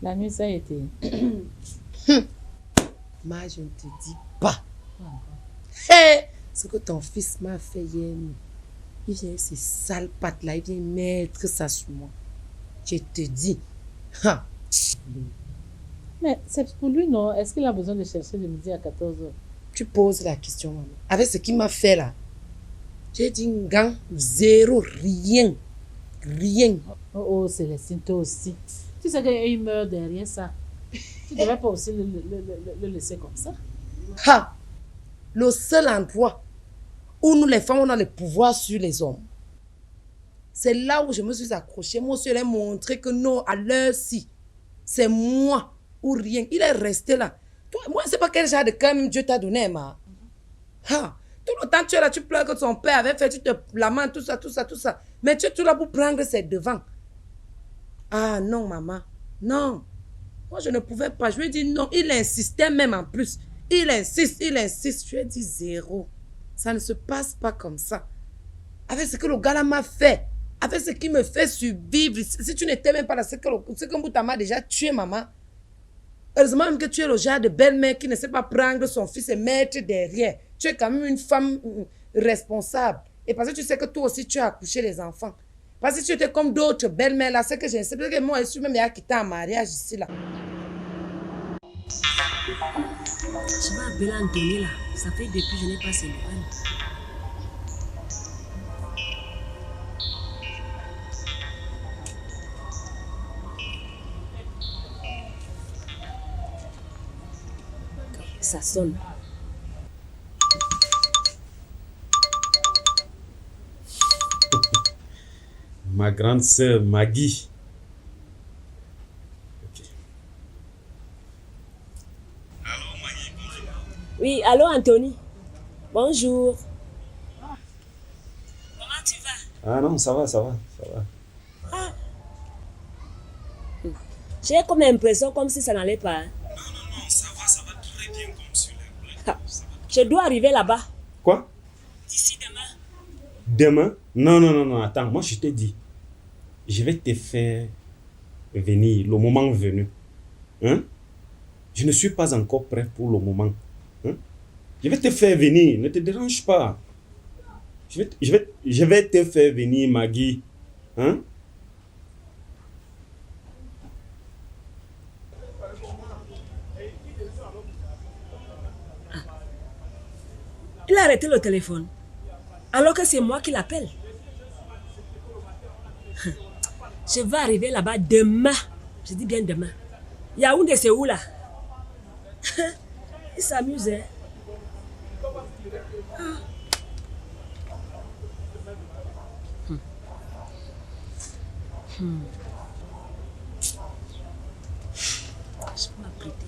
La nuit, ça a été. Ma, je ne te dis pas. Hey, ce que ton fils m'a fait hier, il vient ces sales pattes là, il vient mettre ça sur moi. Je te dis. Ha. Mais c'est pour lui, non? Est-ce qu'il a besoin de chercher de midi à 14h? Tu poses la question, maman. Avec ce qu'il m'a fait là, j'ai dit, gang, zéro, rien. Rien. Oh, Célestine, toi aussi. Tu sais qu'il meurt derrière ça. Tu ne devrais pas aussi le laisser comme ça. Ha! Le seul endroit où nous, les femmes, on a le pouvoir sur les hommes. C'est là où je me suis accrochée. Moi aussi, je lui ai montré que non, à l'heure-ci, c'est moi ou rien. Il est resté là. Toi, moi, je ne sais pas quel genre de cœur Dieu t'a donné, ma. Ha! Tout le temps, tu es là, tu pleures que ton père avait fait, tu te lamentes, tout ça, tout ça, tout ça. Mais tu es tout là pour prendre ses devants. Ah non, maman. Non. Moi, je ne pouvais pas. Je lui ai dit non. Il insistait même en plus. Il insiste, il insiste. Je lui ai dit zéro. Ça ne se passe pas comme ça. Avec ce que le gars là m'a fait, avec ce qu'il me fait survivre, si tu n'étais même pas là, c'est que Mbouta m'a déjà tué, maman. Heureusement même que tu es le genre de belle-mère qui ne sait pas prendre son fils et mettre derrière. Tu es quand même une femme responsable. Et parce que tu sais que toi aussi, tu as accouché les enfants. Parce que tu étais comme d'autres belles-mères là, c'est que je ne sais pas que moi, je suis même quitté en mariage ici là. Je vais appeler Anthony là. Ça fait depuis que je n'ai pas ses nouvelles. Ça sonne. Ma grande sœur Maggie. Okay. Allô Maggie, bonjour. Oui, allô Anthony. Bonjour. Comment tu vas? Ah non, ça va, ça va, ça va. Ah. J'ai comme l'impression comme si ça n'allait pas. Non, ça va très bien comme sur les bleus. Je dois arriver là-bas. Quoi? D'ici demain. Demain? Non, attends, moi je t'ai dit. Je vais te faire venir le moment venu. Hein? Je ne suis pas encore prêt pour le moment. Hein? Je vais te faire venir, ne te dérange pas. Je vais te faire venir, Maggie. Hein? Il a arrêté le téléphone. Alors que c'est moi qui l'appelle. Je vais arriver là-bas demain. Je dis bien demain. Yaoundé, c'est où là? Il s'amuse. Hein? Je peux m'apprêter.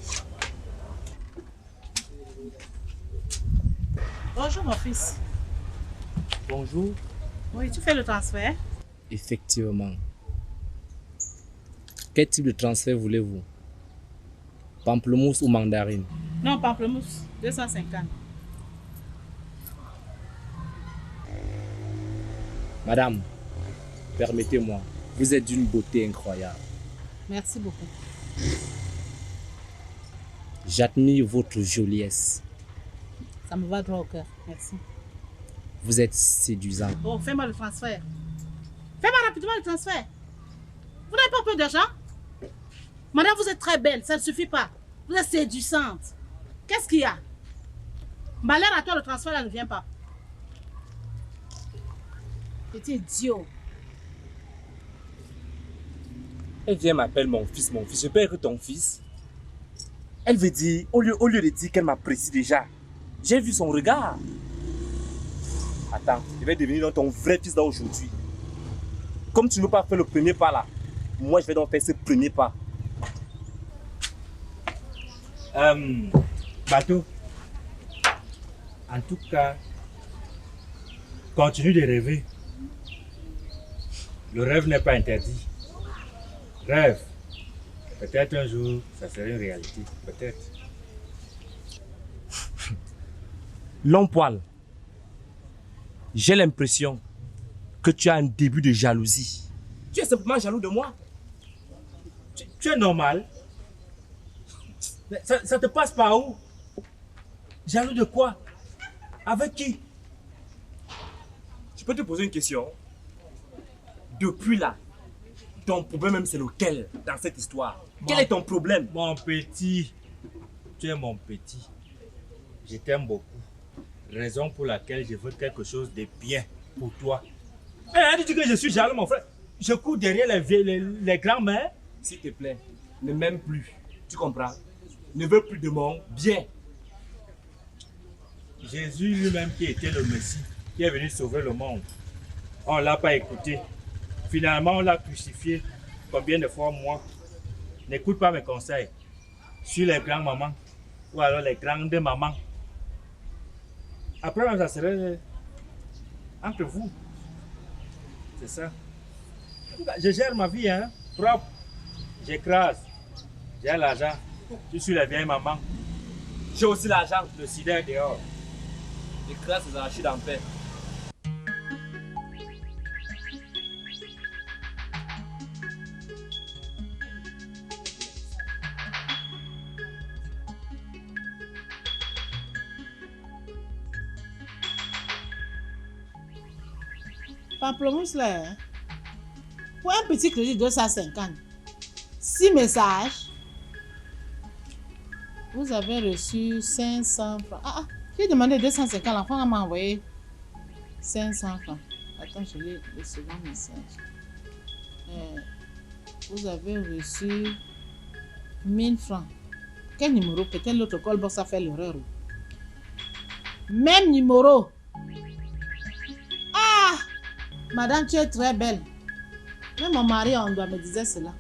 Bonjour, mon fils. Bonjour. Oui, tu fais le transfert? Effectivement. Quel type de transfert voulez-vous? Pamplemousse ou mandarine? Non, pamplemousse, 250. Madame, permettez-moi, vous êtes d'une beauté incroyable. Merci beaucoup. J'admire votre joliesse. Ça me va droit au cœur. Merci. Vous êtes séduisant. Oh, fais-moi le transfert. Fais-moi rapidement le transfert. Vous n'avez pas peu d'argent? Madame, vous êtes très belle, ça ne suffit pas. Vous êtes séduisante. Qu'est-ce qu'il y a? Malheur à toi, le transfert là ne vient pas. Petit idiot. Elle vient m'appeler mon fils. Je peux être ton fils. Elle veut dire, au lieu de dire qu'elle m'apprécie déjà, j'ai vu son regard. Attends, je vais devenir ton vrai fils d'aujourd'hui. Comme tu ne veux pas faire le premier pas là, moi je vais donc faire ce premier pas. Bateau, en tout cas, continue de rêver. Le rêve n'est pas interdit. Rêve. Peut-être un jour, ça sera une réalité. Peut-être. Long poil, j'ai l'impression que tu as un début de jalousie. Tu es simplement jaloux de moi. Tu es normal. Ça te passe par où? Jaloux de quoi? Avec qui? Je peux te poser une question. Depuis là, ton problème même c'est lequel dans cette histoire? Quel est ton problème? Mon petit, tu es mon petit. Je t'aime beaucoup. Raison pour laquelle je veux quelque chose de bien pour toi. Elle dit que je suis jaloux, mon frère. Je cours derrière les grands-mères. S'il te plaît, ne m'aime plus. Tu comprends? Ne veux plus de mon bien. Jésus lui-même qui était le Messie, qui est venu sauver le monde. On ne l'a pas écouté. Finalement, on l'a crucifié. Combien de fois, moi? N'écoute pas mes conseils. Sur les grands-mamans ou alors les grandes mamans. Après, ça serait entre vous. C'est ça. En tout cas, je gère ma vie, hein, propre. J'écrase. J'ai l'argent. Je suis la vieille maman. J'ai aussi l'argent. Le sida est dehors. J'écrase les arachides en paix. Pamplemousse là, hein? Pour un petit crédit de 250, 6 messages, vous avez reçu 500 francs. Ah, j'ai demandé 250, l'enfant m'a envoyé 500 francs. Attends, je lis le second message. Vous avez reçu 1000 francs. Quel numéro? Peut-être l'autre call box a fait l'erreur. Même numéro. Ah! Madame, tu es très belle. Même mon mari, on doit me dire cela.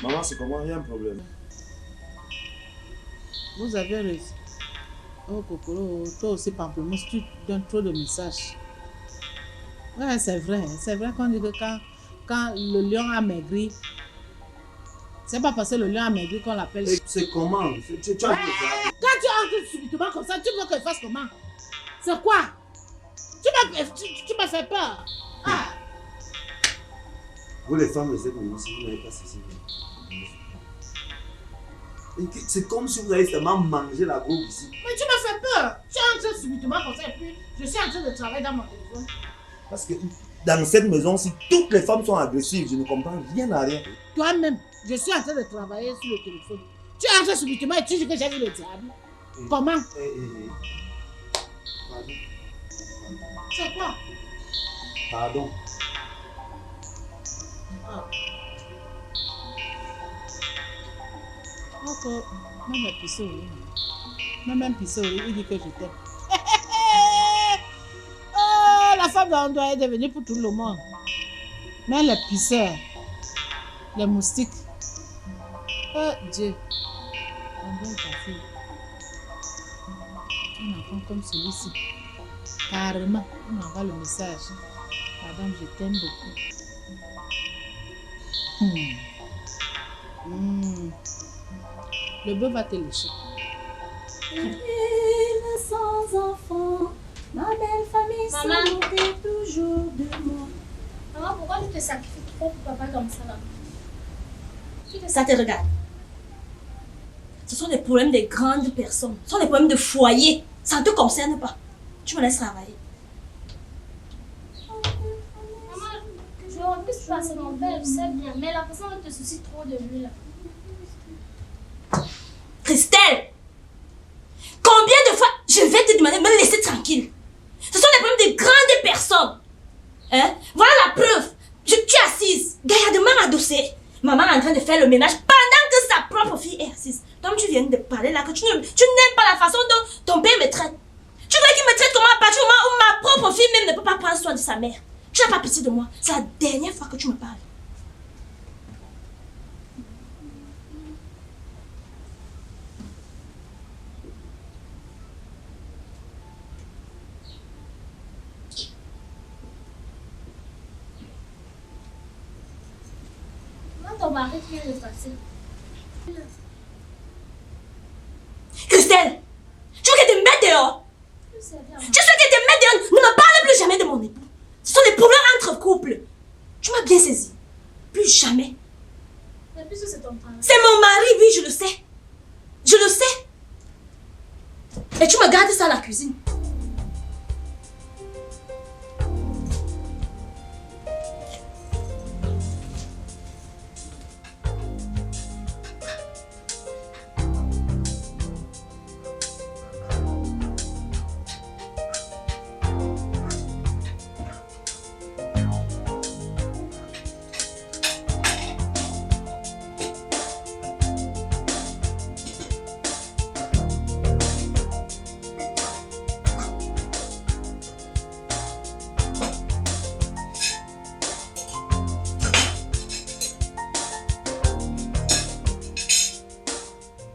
Maman, c'est comment? Il y a un problème. Vous avez reçu. Oh, Kokoro, toi aussi, Pamplemousse, tu donnes trop de messages. Ouais, c'est vrai. C'est vrai qu'on dit que quand le lion a maigri, c'est pas parce que le lion a maigri qu'on l'appelle. C'est comment? Tu as dit Quand tu entres subitement comme ça, tu veux que je fasse comment? C'est quoi? Tu m'as fait peur. Ah! vous les femmes de cette maison, si vous n'avez pas cessé. C'est comme si vous avez seulement mangé la groupe ici. Mais tu m'as fait peur. Tu entres subitement comme ça et puis je suis en train de travailler dans mon téléphone. Parce que dans cette maison, si toutes les femmes sont agressives, je ne comprends rien à rien. Toi-même, je suis en train de travailler sur le téléphone. Tu entres subitement et tu dis que j'ai vu le diable. Comment? Pardon. C'est quoi? Pardon. Ah. Ok, même pissé au lit. Même pissé au lit, il dit que je t'aime. Oh, la femme d'Andoua est devenue pour tout le monde. Mais les pisseurs, les moustiques. Oh Dieu. Andoua est passé. Un enfant comme celui-ci. Carrément, on m'envoie le message. Madame, je t'aime beaucoup. Le bœuf va te lécher. Sans enfant, ma belle famille se moquait toujours de moi. Maman, pourquoi tu te sacrifies trop pour papa comme ça là? Ça te regarde. Ce sont des problèmes de grandes personnes. Ce sont des problèmes de foyer. Ça ne te concerne pas. Tu me laisses travailler. Maman, je veux plus passer mon père, je sais bien. Mais la personne te soucie trop de lui là. Christelle! Combien de fois je vais te demander de me laisser tranquille? Ce sont des problèmes de grandes personnes. Hein? Voilà la preuve. Tu es assise, gaillardement adossée. Maman est en train de faire le ménage pendant que sa propre fille est assise. Donc tu viens de parler là que tu n'aimes pas la façon dont ton père me traite. Tu veux qu'il me traite comment à partir du moment où ma propre fille même ne peut pas prendre soin de sa mère? Tu n'as pas pitié de moi. C'est la dernière fois que tu me parles. Ton mari vient de passer. Christelle! Tu veux que je te mette dehors? Je sais bien. Tu veux que je te mette dehors? Ne me parle plus jamais de mon époux. Ce sont des problèmes entre couples. Tu m'as bien saisi. Plus jamais. Mais puisque c'est ton travail. C'est mon mari, oui, je le sais. Et tu me gardes ça à la cuisine.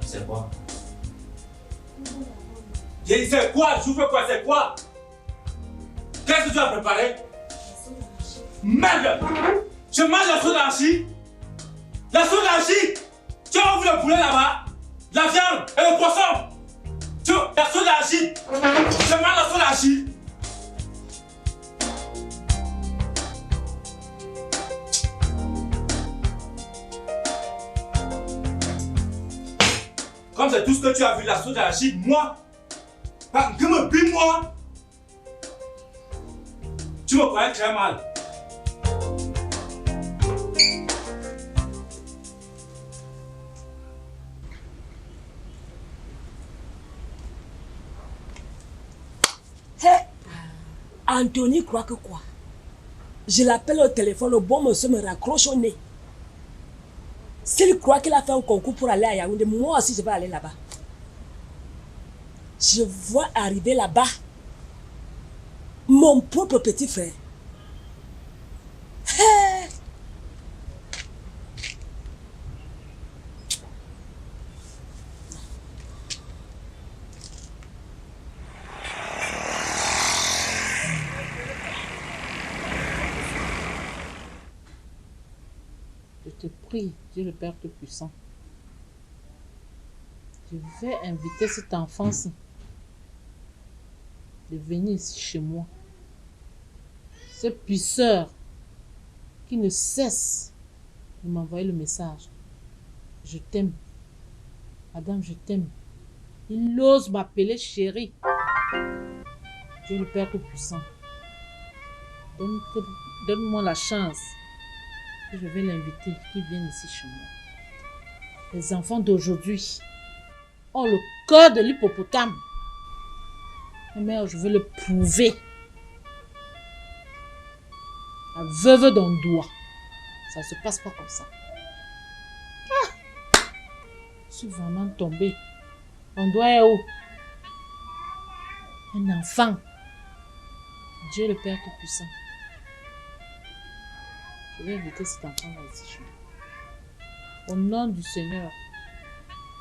C'est quoi? J'ai dit c'est quoi? Je veux quoi? C'est quoi? Qu'est-ce que tu as préparé? Merde! Je mange la sauce d'archi? La sauce d'archi? Tu as ouvert le poulet là-bas? La viande et le poisson? La sauce d'archi? Je mange la sauce d'archi? Comme c'est tout ce que tu as vu, la sauce d'arachide, moi, que me plie moi, tu me croyais très mal. Hey, Anthony croit que quoi? Je l'appelle au téléphone, le bon monsieur me raccroche au nez. S'il croit qu'il a fait un concours pour aller à Yaoundé, moi aussi je vais aller là-bas. Je vois arriver là-bas mon propre petit frère. Hey! Je te prie, Dieu le Père Tout-Puissant. Je vais inviter cet enfant-ci de venir ici chez moi. Ce puisseur qui ne cesse de m'envoyer le message. Je t'aime. Madame, je t'aime. Il ose m'appeler chérie. Dieu le Père Tout-Puissant. Donne-moi la chance. Je vais l'inviter, qu'il vienne ici chez moi. Les enfants d'aujourd'hui ont le cœur de l'hippopotame. Mais je veux le prouver. La veuve d'un doigt. Ça ne se passe pas comme ça. Ah! Je suis vraiment tombée. Un doigt est où? Un enfant. Dieu le Père Tout-Puissant. Je vais inviter cet enfant-là ici chez moi. Au nom du Seigneur,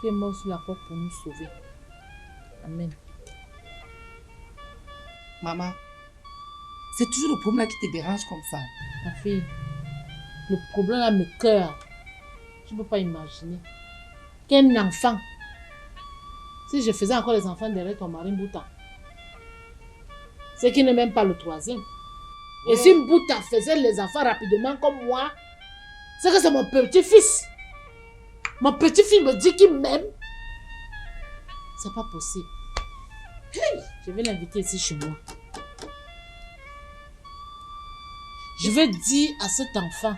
qui est mort sur la croix pour nous sauver. Amen. Maman, c'est toujours le problème qui te dérange comme ça. Ma fille, le problème à mes cœurs, je ne peux pas imaginer qu'un enfant, si je faisais encore les enfants derrière ton mari Mbouta, c'est qu'il n'est même pas le troisième. Et si Mbouta faisait les enfants rapidement comme moi, c'est que c'est mon petit-fils. Mon petit-fils me dit qu'il m'aime. C'est pas possible. Hey, je vais l'inviter ici chez moi. Je vais dire à cet enfant,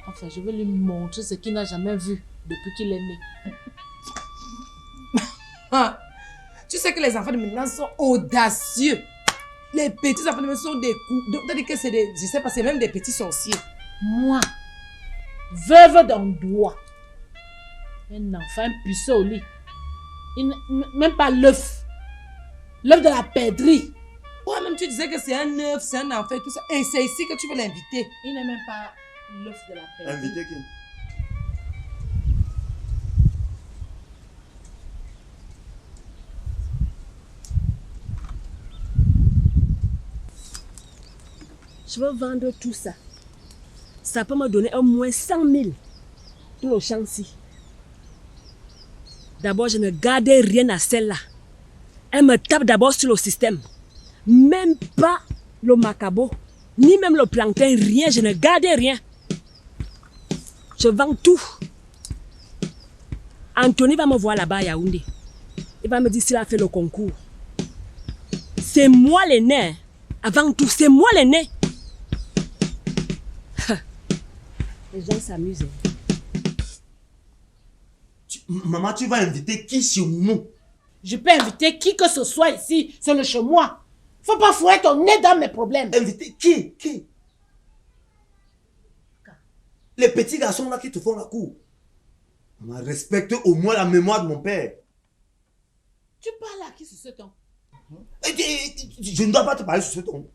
enfin, je vais lui montrer ce qu'il n'a jamais vu depuis qu'il est né. Tu sais que les enfants de maintenant sont audacieux. Les petits enfants de maintenant sont des coups. C'est-à-dire que c'est des, je sais pas, c'est même des petits sorciers. Moi, veuve d'un doigt, un enfant puissant au lit, même pas l'œuf. L'œuf de la perdrix. Toi-même, tu disais que c'est un œuf, c'est un enfant, tout ça. Et c'est ici que tu veux l'inviter. Il n'est même pas l'œuf de la perdrix. Inviter qui? Je veux vendre tout ça. Ça peut me donner au moins 100 000 pour le champ-ci. D'abord, je ne gardais rien à celle-là. Elle me tape d'abord sur le système. Même pas le macabo, ni même le plantain, rien. Je ne gardais rien. Je vends tout. Anthony va me voir là-bas à Yaoundé. Il va me dire s'il a fait le concours. C'est moi l'aîné. Avant tout, c'est moi l'aîné. Les gens s'amusent. Maman, tu vas inviter qui chez nous? Je peux inviter qui que ce soit ici, c'est le chez moi. Faut pas fouer ton nez dans mes problèmes. Inviter qui? Les petits garçons là qui te font la cour. Maman, respecte au moins la mémoire de mon père. Tu parles à qui sur ce ton? Je ne dois pas te parler sur ce ton.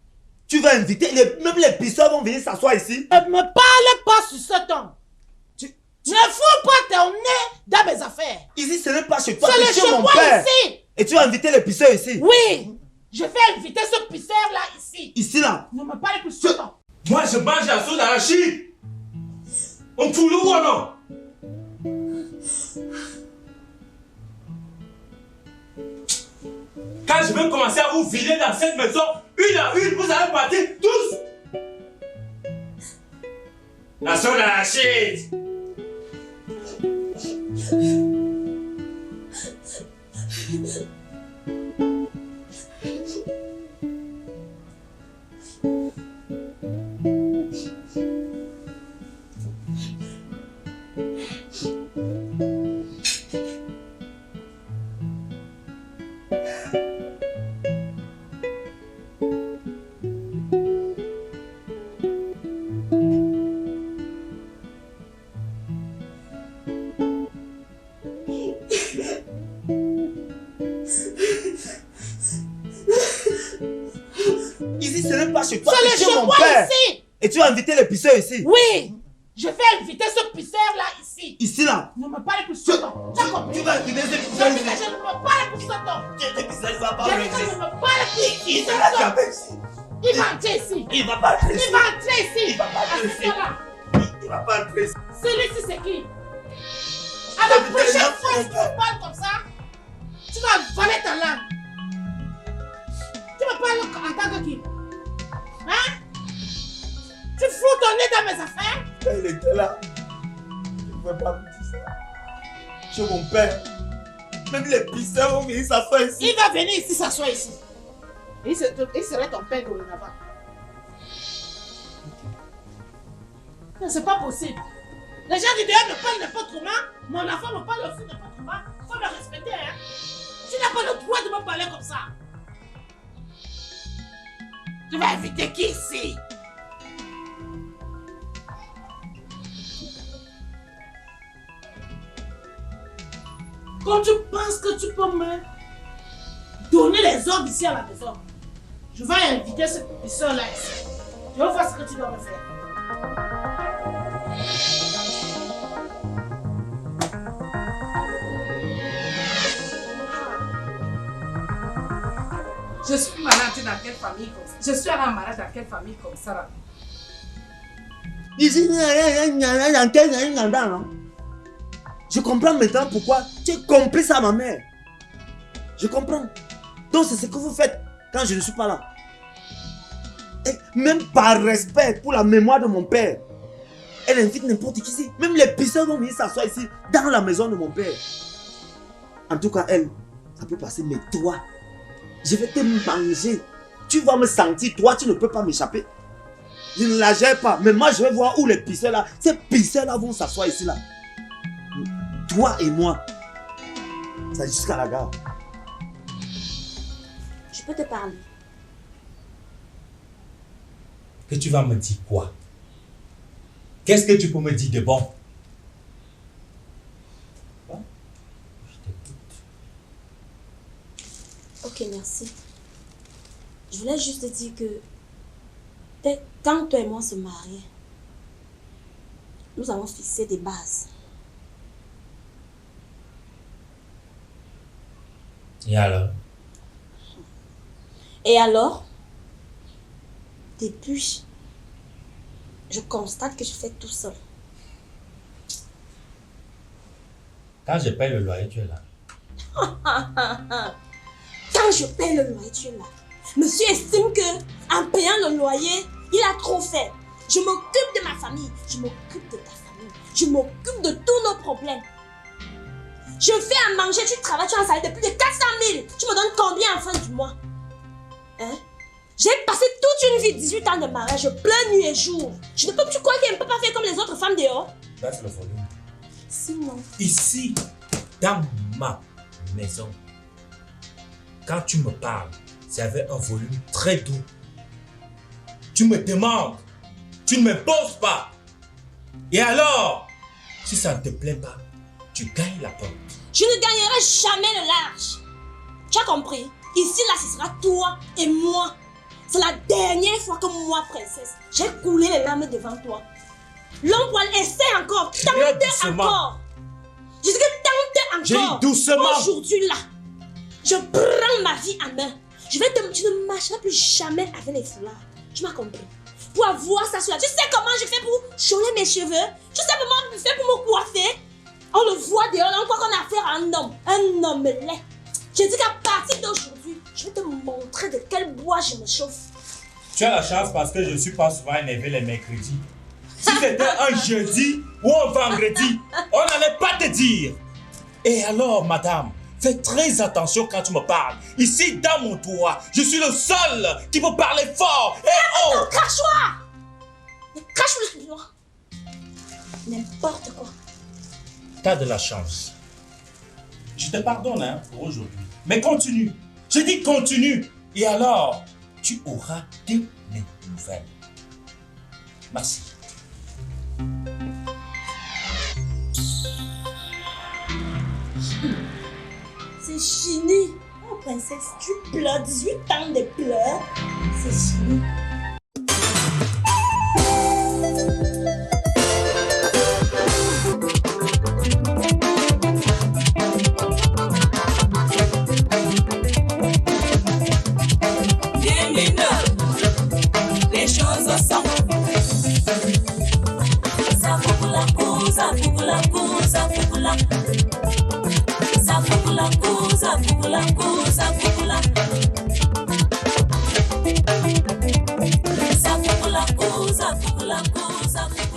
Tu vas inviter, même les pisseurs vont venir s'asseoir ici. Ne me parle pas sur ce ton. Ne fous pas ton nez dans mes affaires. Ici, ce n'est pas chez toi, c'est chez mon père. Ici. Et tu vas inviter les pisseurs ici? Oui. Je vais inviter ce pisseur là ici. Ici là? Ne me parle plus sur ce ton. Moi, je mange la sauce d'arachide. On fout le ou non? Quand je vais commencer à vous vider dans cette maison, une à une, vous allez partir tous. La sauce d'arachide. Ici, ce n'est pas chez toi, c'est chez mon moi père. Ici. Et tu vas inviter les pisseurs ici? Oui. Je vais inviter ce pisseur là ici. Ici là? Ne me parle plus sur ton. Tu vas inviter ces pisseurs ici? Je ne me parle plus sur ton. Les pisseurs, il va pas Je venir ne ici. me parle plus. Il va jamais ici. Il va entrer ici. Il va pas entrer ici. Il va entrer ici. Il va pas entrer ici. Il va pas entrer ici. Celui-ci c'est qui? À la prochaine fois que tu me parles comme ça, tu vas voler ta langue. Tu me parles en tant que qui? Hein? Tu fous ton nez dans mes affaires? Quand il était là, je ne pouvais pas me dire ça. Chez mon père, même les pisseurs vont venir s'asseoir ici. Il va venir ici s'asseoir ici. Il serait ton père dorénavant. Non, c'est pas possible. Les gens du dehors me parlent n'importe comment. Mon enfant me parle aussi n'importe comment. Faut me respecter, hein. Tu n'as pas le droit de me parler comme ça. Tu vas inviter qui ici? Quand tu penses que tu peux me donner les ordres ici à la maison, je vais inviter ce pisseur là ici. Je vais voir ce que tu dois me faire. Je suis malade dans quelle famille comme ça? Je suis malade dans quelle famille comme ça là? Ici, je comprends maintenant pourquoi tu es complice à ma mère. Je comprends. Donc c'est ce que vous faites quand je ne suis pas là. Et même par respect pour la mémoire de mon père, elle invite n'importe qui ici. Même les pisseurs vont venir s'asseoir ici, dans la maison de mon père. En tout cas, elle, ça peut passer, mais toi, je vais te manger. Tu vas me sentir, toi, tu ne peux pas m'échapper. Je ne la gère pas. Mais moi, je vais voir où les pisseurs là, ces pisseurs là vont s'asseoir ici là. Toi et moi, c'est jusqu'à la gare. Je peux te parler. Que tu vas me dire quoi? Qu'est-ce que tu peux me dire de bon? Je t'écoute. Ok, merci. Je voulais juste te dire que quand toi et moi se marions, nous allons fixer des bases. Et alors? Et alors, depuis, je constate que je fais tout seul. Quand je paye le loyer, tu es là. Quand je paye le loyer, tu es là. Monsieur estime que en payant le loyer, il a trop fait. Je m'occupe de ma famille, je m'occupe de ta famille, je m'occupe de tous nos problèmes. Je fais à manger, tu travailles, tu as un salaire de plus de 400 000. Tu me donnes combien en fin du mois? Hein? J'ai passé toute une vie, 18 ans de mariage, plein nuit et jour. Tu crois qu'elle ne peut pas faire comme les autres femmes dehors? Baisse le volume. Sinon. Ici, dans ma maison, quand tu me parles, c'est avec un volume très doux. Tu me demandes, tu ne me poses pas. Et alors, si ça ne te plaît pas, tu gagnes la porte. Je ne gagnerai jamais le large. Tu as compris? Ici, là, ce sera toi et moi. C'est la dernière fois que moi, princesse, j'ai coulé les larmes devant toi. L'homme poil essaie encore, tente encore. Je dis que tente encore. J'ai dit doucement. Aujourd'hui, là, je prends ma vie en main. Tu ne marcheras plus jamais avec les foulards. Tu m'as compris? Pour avoir ça sur la... Tu sais comment je fais pour choler mes cheveux? Tu sais comment je fais pour me coiffer? On le voit dehors, on croit qu'on a affaire à un homme laid. Je dis qu'à partir d'aujourd'hui, je vais te montrer de quel bois je me chauffe. Tu as la chance parce que je ne suis pas souvent énervé les mercredis. Si c'était un jeudi ou un vendredi, on n'allait pas te dire. Et alors, madame, fais très attention quand tu me parles. Ici, dans mon toit, je suis le seul qui peut parler fort et haut. Crache-toi! Ne crache plus sur moi. N'importe quoi. T'as de la chance. Je te pardonne pour aujourd'hui. Mais continue. Je dis continue. Et alors, tu auras de mes nouvelles. Merci. C'est fini. Oh, princesse, tu pleures 18 ans de pleurs. C'est fini. Les choses sont. Ça fait pour la cause, ça fait pour la cause, ça fait pour la. Ça fait pour la cause, ça fait pour la cause, ça fait pour la. Ça fait pour la cause, ça fait pour la cause, ça fait.